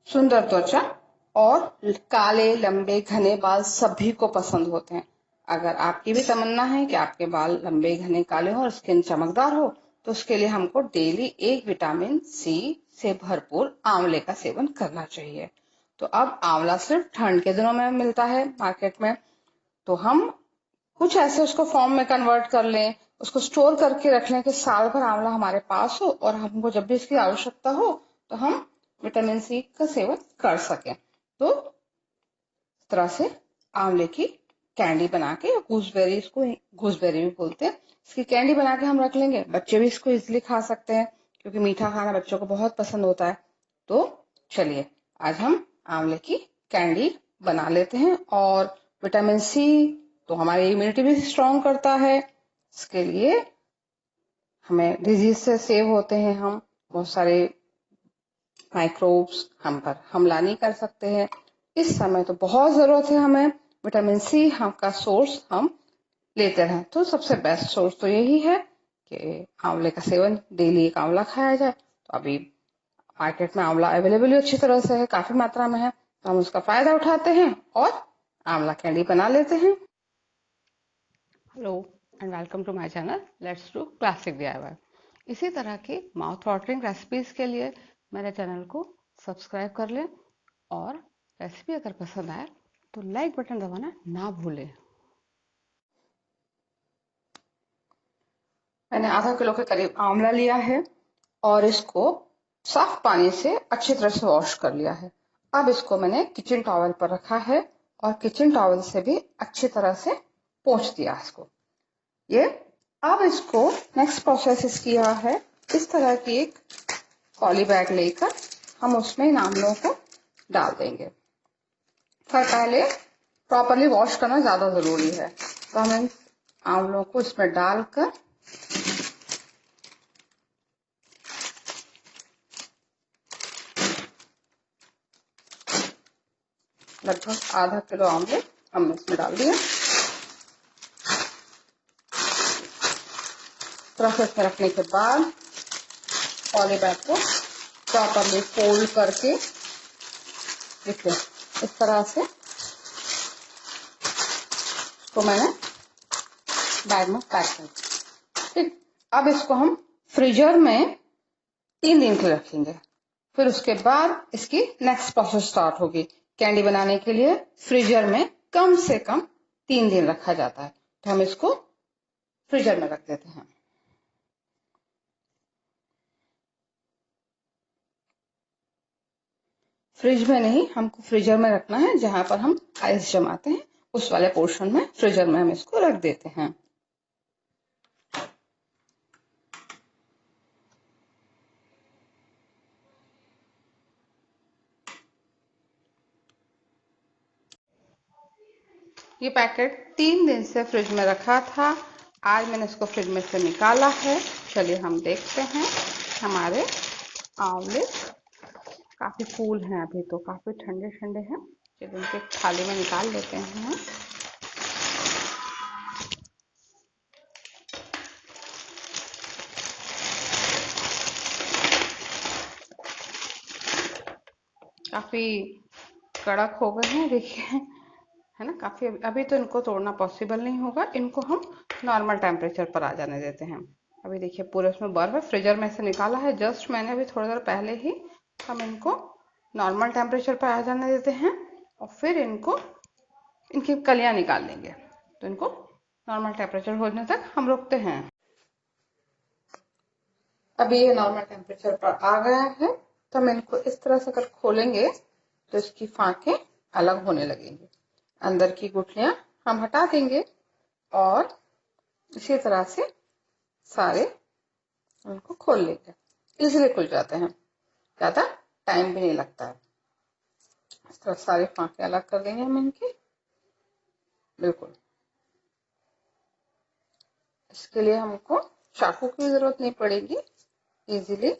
सुंदर त्वचा और काले लंबे घने बाल सभी को पसंद होते हैं। अगर आपकी भी तमन्ना है कि आपके बाल लंबे घने काले हो और स्किन चमकदार हो, तो उसके लिए हमको डेली एक विटामिन सी से भरपूर आंवले का सेवन करना चाहिए। तो अब आंवला सिर्फ ठंड के दिनों में मिलता है मार्केट में, तो हम कुछ ऐसे उसको फॉर्म में कन्वर्ट कर लें, उसको स्टोर करके रख लें कि साल भर आंवला हमारे पास हो और हमको जब भी इसकी आवश्यकता हो तो हम विटामिन सी का सेवन कर सकें। तो इस तरह से आंवले की कैंडी बना के, गूसबेरी, इसको गूसबेरी भी बोलते हैं, इसकी कैंडी बना के हम रख लेंगे। बच्चे भी इसको इजिली खा सकते हैं क्योंकि मीठा खाना बच्चों को बहुत पसंद होता है। तो चलिए आज हम आंवले की कैंडी बना लेते हैं। और विटामिन सी तो हमारी इम्यूनिटी भी स्ट्रांग करता है। इसके लिए हमें डिजीज से सेव होते हैं, हम बहुत सारे माइक्रोब्स हम पर हमला नहीं कर सकते हैं। इस समय तो बहुत जरूरत है हमें विटामिन सी, हम का सोर्स हम लेते रहें। तो सबसे बेस्ट सोर्स तो यही है कि आंवले का सेवन, डेली एक आंवला खाया जाए। तो अभी मार्केट में आंवला अवेलेबल अच्छी तरह से है, काफी मात्रा में है, तो हम उसका फायदा उठाते हैं और आंवला कैंडी बना लेते हैं। Hello and welcome to my channel let's do classic DIY। इसी तरह की माउथ वाटरिंग रेसिपीज के लिए मेरे चैनल को सब्सक्राइब कर लें और रेसिपी अगर पसंद आए तो लाइक बटन दबाना ना भूलें। मैंने आधा किलो के करीब आंवला लिया है और इसको साफ पानी से अच्छी तरह से वॉश कर लिया है। अब इसको मैंने किचन टॉवल पर रखा है और किचन टॉवल से भी अच्छी तरह से पोंछ दिया इसको। ये अब इसको नेक्स्ट प्रोसेस इसकी यह है, इस तरह की एक पॉली बैग लेकर हम उसमें इन आंवलों को डाल देंगे। पर पहले प्रॉपरली वॉश करना ज्यादा जरूरी है। तो हम इन आंवलों को इसमें डालकर लगभग आधा किलो आंवले हमने इसमें डाल दिए। प्रोसेस में रखने के बाद पॉली बैग को प्रॉपरली फोल्ड करके देखिए इस तरह से इसको मैंने बैग में पैक कर दिया। ठीक, अब इसको हम फ्रीजर में 3 दिन के लिए रखेंगे। फिर उसके बाद इसकी नेक्स्ट प्रोसेस स्टार्ट होगी। कैंडी बनाने के लिए फ्रीजर में कम से कम 3 दिन रखा जाता है, तो हम इसको फ्रीजर में रख देते हैं। फ्रिज में नहीं, हमको फ्रीजर में रखना है, जहां पर हम आइस जमाते हैं उस वाले पोर्शन में, फ्रीजर में हम इसको रख देते हैं। ये पैकेट 3 दिन से फ्रिज में रखा था, आज मैंने इसको फ्रिज में से निकाला है। चलिए हम देखते हैं। हमारे आंवले काफी कूल हैं, अभी तो काफी ठंडे ठंडे हैं। चलिए इनके थाली में निकाल लेते हैं। काफी कड़क हो गए हैं, देखिए, है ना, काफी। अभी तो इनको तोड़ना पॉसिबल नहीं होगा, इनको हम नॉर्मल टेम्परेचर पर आ जाने देते हैं। अभी देखिए पूरे उसमें बर्फ है, फ्रीजर में से निकाला है जस्ट मैंने अभी थोड़ी देर पहले ही। हम इनको नॉर्मल टेम्परेचर पर आ जाने देते हैं और फिर इनको, इनकी कलियां निकाल लेंगे। तो इनको नॉर्मल टेम्परेचर होने तक हम रुकते हैं। अभी ये नॉर्मल टेम्परेचर पर आ गया है, तो हम इनको इस तरह से अगर खोलेंगे तो इसकी फांकें अलग होने लगेंगी। अंदर की गुठलियां हम हटा देंगे और इसी तरह से सारे उनको खोल लेंगे। इजीली खुल जाते हैं, ज्यादा टाइम भी नहीं लगता है। इस तरह सारे फांके अलग कर देंगे हम इनकी, बिल्कुल। इसके लिए हमको चाकू की जरूरत नहीं पड़ेगी, इजीली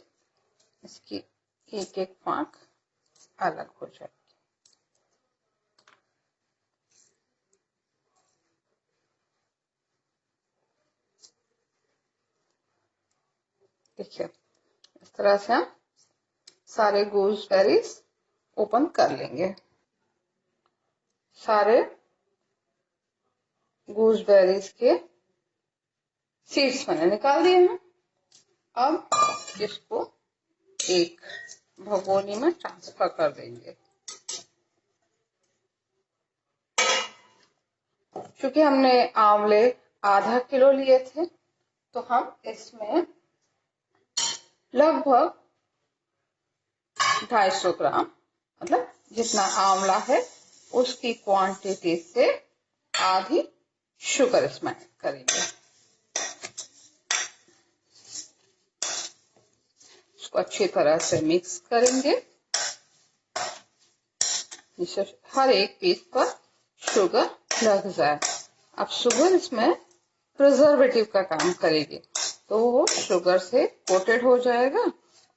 इसकी एक एक फांक अलग हो जाएगी। देखिए इस तरह से हम सारे गूसबेरीज ओपन कर लेंगे। सारे गूसबेरीज के सीड्स मैंने निकाल दिए हैं। अब इसको एक भगोनी में ट्रांसफर कर देंगे। क्योंकि हमने आंवले आधा किलो लिए थे, तो हम इसमें लगभग 250 ग्राम, मतलब जितना आंवला है उसकी क्वांटिटी से आधी शुगर इसमें ऐड करेंगे। इसको अच्छी तरह से मिक्स करेंगे जिससे हर एक पीस पर शुगर लग जाए। अब शुगर इसमें प्रिजर्वेटिव का काम करेगी, तो वो शुगर से कोटेड हो जाएगा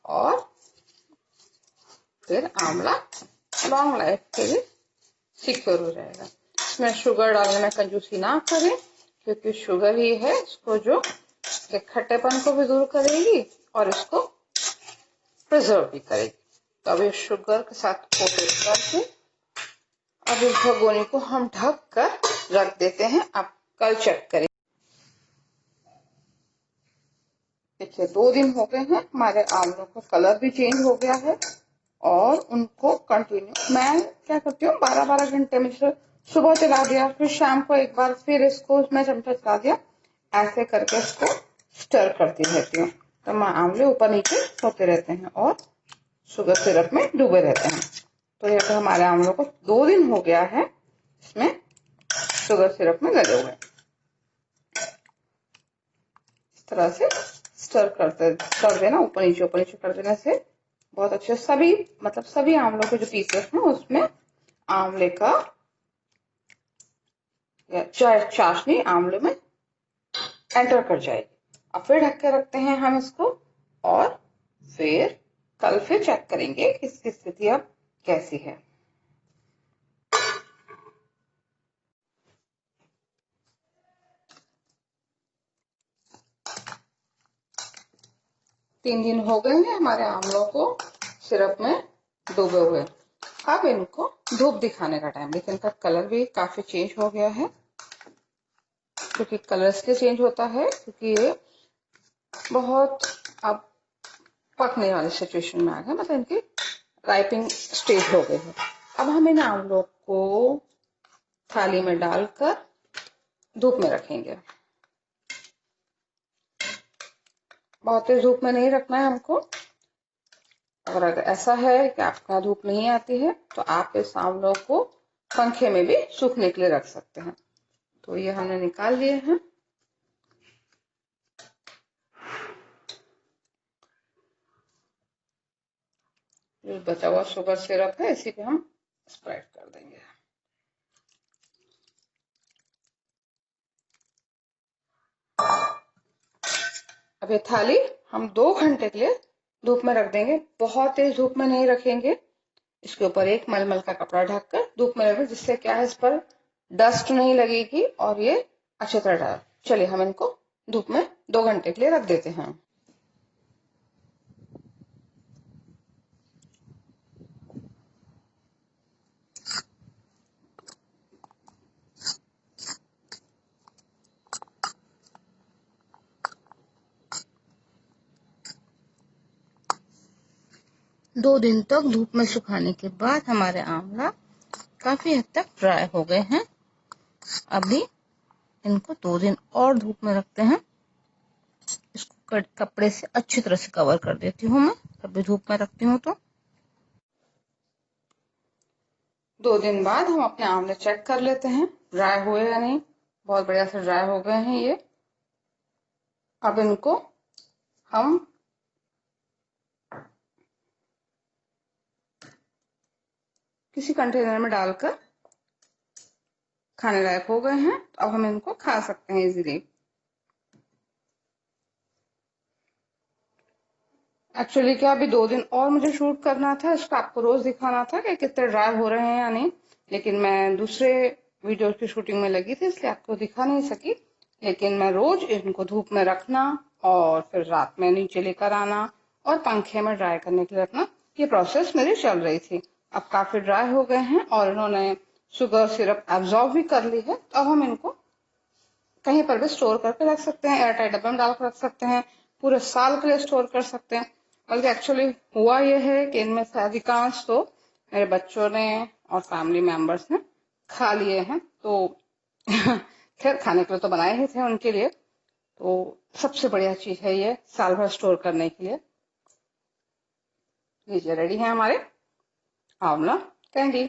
और फिर आंवला लॉन्ग लाइफ के लिए सिक्योर हो जाएगा। इसमें शुगर डालने में कंजूसी ना करें, क्योंकि शुगर ही है इसको जो खट्टेपन को भी दूर करेगी और इसको प्रिजर्व भी करेगी। तो अब इस शुगर के साथ कोटेड करके अब इस भगोनी को हम ढक कर रख देते हैं। अब कल चेक करें। देखिए 2 दिन हो गए हैं, हमारे आलू का कलर भी चेंज हो गया है और उनको कंटिन्यू मैं क्या करती हूँ 12-12 घंटे में सुबह चला दिया, फिर शाम को एक बार फिर इसको उसमें चमचा चला दिया, ऐसे करके इसको स्टर करती रहती हूँ। तो आंवले ऊपर नीचे होते रहते हैं और शुगर सिरप में डूबे रहते हैं। तो ये तो हमारे आंवलों को 2 दिन हो गया है इसमें शुगर सिरप में लगे हुए। इस तरह से स्टर कर देना, ऊपर नीचे कर देने से बहुत अच्छे सभी आंवलों के जो पीसेस हैं उसमें आंवले का चाशनी आंवले में एंटर कर जाएगी। अब फिर ढक के रखते हैं हम इसको और फिर कल फिर चेक करेंगे कि इसकी स्थिति अब कैसी है। तीन दिन हो गए हैं हमारे आंवलों को सिरप में डूबे हुए। अब इनको धूप दिखाने का टाइम। देखिए इनका कलर भी काफी चेंज हो गया है, क्योंकि कलर इसलिए चेंज होता है क्योंकि ये बहुत अब पकने वाली सिचुएशन में आ गए, मतलब इनकी राइपिंग स्टेज हो गई है। अब हम इन आंवलों को थाली में डालकर धूप में रखेंगे। बहुत तेज धूप में नहीं रखना है हमको। अगर ऐसा है कि आपका धूप नहीं आती है तो आप इस आंवलों को पंखे में भी सूखने के लिए रख सकते हैं। तो ये हमने निकाल लिए हैं। जो बचा हुआ शुगर सिरप है इसी पे हम स्प्रेड कर देंगे। अब ये थाली हम 2 घंटे के लिए धूप में रख देंगे। बहुत तेज धूप में नहीं रखेंगे। इसके ऊपर एक मलमल का कपड़ा ढककर धूप में रखें, जिससे क्या है इस पर डस्ट नहीं लगेगी और ये अच्छी तरह डाल। चलिए हम इनको धूप में 2 घंटे के लिए रख देते हैं। दो दिन तक धूप में सुखाने के बाद हमारे आंवला काफी हद तक ड्राई हो गए हैं। अभी इनको 2 दिन और धूप में रखते हैं। इसको कपड़े से अच्छी तरह से कवर कर देती हूँ मैं, कभी धूप में रखती हूँ तो। 2 दिन बाद हम अपने आंवले चेक कर लेते हैं ड्राई हुए या नहीं। बहुत बढ़िया से ड्राई हो गए हैं ये। अब इनको हम किसी कंटेनर में डालकर खाने लायक हो गए हैं। तो अब हम इनको खा सकते हैं इजीली। एक्चुअली क्या अभी 2 दिन और मुझे शूट करना था, इसको आपको रोज दिखाना था कि कितने ड्राई हो रहे हैं या नहीं, लेकिन मैं दूसरे वीडियो की शूटिंग में लगी थी इसलिए आपको दिखा नहीं सकी। लेकिन मैं रोज इनको धूप में रखना और फिर रात में नीचे लेकर आना और पंखे में ड्राई करने के लिए रखना, ये प्रोसेस मेरी चल रही थी। अब काफी ड्राई हो गए हैं और इन्होंने शुगर सिरप एब्जॉर्ब भी कर ली है। तो अब हम इनको कहीं पर भी स्टोर करके रख सकते हैं, एयरटाइट डब्बे में डालकर रख सकते हैं, पूरे साल के लिए स्टोर कर सकते हैं। बल्कि एक्चुअली हुआ यह है कि इनमें से अधिकांश तो मेरे बच्चों ने और फैमिली मेंबर्स ने खा लिए हैं। तो खैर खाने के लिए तो बनाए ही थे उनके लिए, तो सबसे बढ़िया चीज है ये साल भर स्टोर करने के लिए। लीजिए रेडी है हमारे आंवला कैंडी।